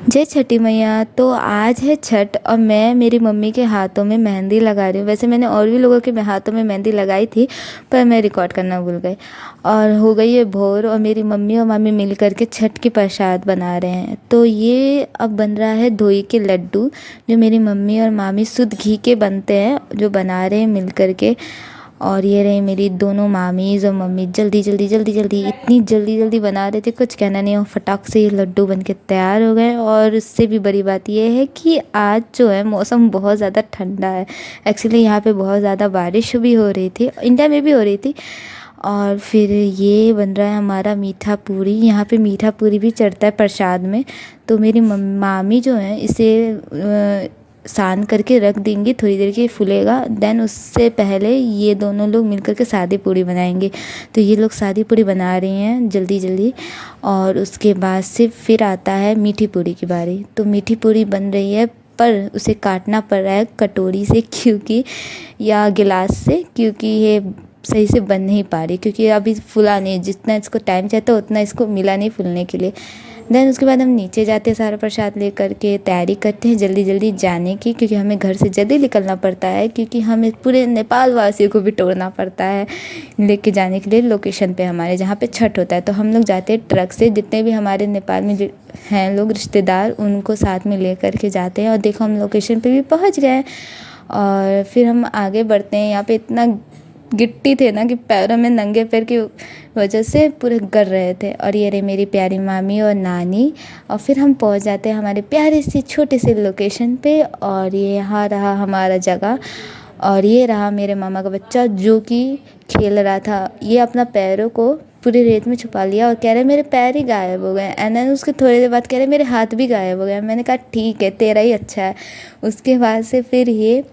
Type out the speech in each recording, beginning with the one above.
जय छठी मैया। तो आज है छठ और मैं मेरी मम्मी के हाथों में मेहंदी लगा रही हूँ। वैसे मैंने और भी लोगों के हाथों में मेहंदी लगाई थी, पर मैं रिकॉर्ड करना भूल गई। और हो गई है भोर और मेरी मम्मी और मामी मिल कर के छठ की प्रसाद बना रहे हैं। तो ये अब बन रहा है धोई के लड्डू, जो मेरी मम्मी और मामी शुद्ध घी के बनते हैं, जो बना रहे हैं मिल कर के। और ये रही मेरी दोनों मामीज़ और मम्मी, जल्दी जल्दी जल्दी जल्दी इतनी जल्दी जल्दी बना रहे थे, कुछ कहना नहीं। और फटाक से ये लड्डू बन के तैयार हो गए। और उससे भी बड़ी बात ये है कि आज जो है मौसम बहुत ज़्यादा ठंडा है। एक्चुअली यहाँ पे बहुत ज़्यादा बारिश भी हो रही थी, इंडिया में भी हो रही थी। और फिर ये बन रहा है हमारा मीठा पूरी। यहाँ पे मीठा पूरी भी चढ़ता है प्रसाद में। तो मेरी मामी जो है इसे सान करके रख देंगी, थोड़ी देर के फूलेगा। देन उससे पहले ये दोनों लोग मिलकर के सादी पूड़ी बनाएंगे। तो ये लोग सादी पूड़ी बना रही हैं जल्दी जल्दी। और उसके बाद से फिर आता है मीठी पूड़ी की बारी। तो मीठी पूड़ी बन रही है, पर उसे काटना पड़ रहा है कटोरी से, क्योंकि या गिलास से, क्योंकि ये सही से बन नहीं पा रही, क्योंकि अभी फूला नहीं। जितना इसको टाइम चाहता है उतना इसको मिला नहीं फूलने के लिए। देन उसके बाद हम नीचे जाते हैं, सारा प्रसाद ले करके तैयारी करते हैं जल्दी जल्दी जाने की, क्योंकि हमें घर से जल्दी निकलना पड़ता है, क्योंकि हमें पूरे नेपाल वासियों को भी टोरना पड़ता है लेके जाने के लिए लोकेशन पे हमारे, जहाँ पे छठ होता है। तो हम लोग जाते हैं ट्रक से, जितने भी हमारे नेपाल में हैं लोग रिश्तेदार, उनको साथ में ले करके जाते हैं। और देखो हम लोकेशन पे भी पहुँच गए। और फिर हम आगे बढ़ते हैं। यहाँ पे इतना गिट्टी थे ना कि पैरों में, नंगे पैर की वजह से पूरे गर रहे थे। और ये रही मेरी प्यारी मामी और नानी। और फिर हम पहुंच जाते हैं हमारे प्यारे से छोटे से लोकेशन पे। और ये यहाँ रहा हमारा जगह। और ये रहा मेरे मामा का बच्चा, जो कि खेल रहा था। ये अपना पैरों को पूरी रेत में छुपा लिया और कह रहे मेरे पैर ही गायब हो गए। एंड देन उसके थोड़ी देर बाद कह रहे मेरे हाथ भी गायब हो गए। मैंने कहा ठीक है, तेरा ही अच्छा है। उसके बाद से फिर ये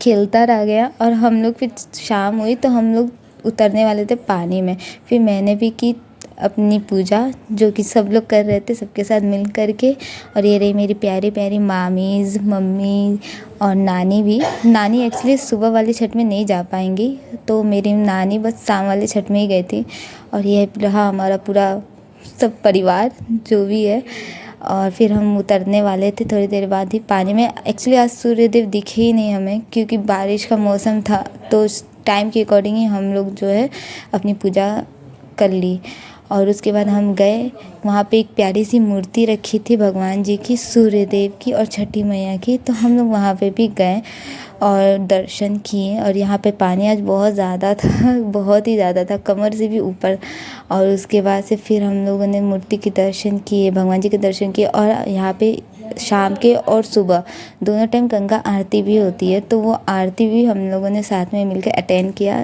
खेलता रह गया। और हम लोग फिर शाम हुई तो हम लोग उतरने वाले थे पानी में। फिर मैंने भी की अपनी पूजा, जो कि सब लोग कर रहे थे सबके साथ मिल कर के। और ये रही मेरी प्यारी प्यारी मामीज़, मम्मी और नानी भी। नानी एक्चुअली सुबह वाली छठ में नहीं जा पाएंगी, तो मेरी नानी बस शाम वाली छठ में ही गई थी। और ये रहा हमारा पूरा सब परिवार जो भी है। और फिर हम उतरने वाले थे थोड़ी देर बाद ही पानी में। एक्चुअली आज सूर्यदेव दिखे ही नहीं हमें, क्योंकि बारिश का मौसम था। तो उस टाइम के अकॉर्डिंग ही हम लोग जो है अपनी पूजा कर ली। और उसके बाद हम गए, वहाँ पे एक प्यारी सी मूर्ति रखी थी भगवान जी की, सूर्यदेव की और छठी मैया की। तो हम लोग वहाँ पे भी गए और दर्शन किए। और यहाँ पे पानी आज बहुत ज़्यादा था, बहुत ही ज़्यादा था, कमर से भी ऊपर। और उसके बाद से फिर हम लोगों ने मूर्ति के दर्शन किए, भगवान जी के दर्शन किए। और यहाँ पे शाम के और सुबह दोनों टाइम गंगा आरती भी होती है, तो वो आरती भी हम लोगों ने साथ में मिलकर अटेंड किया।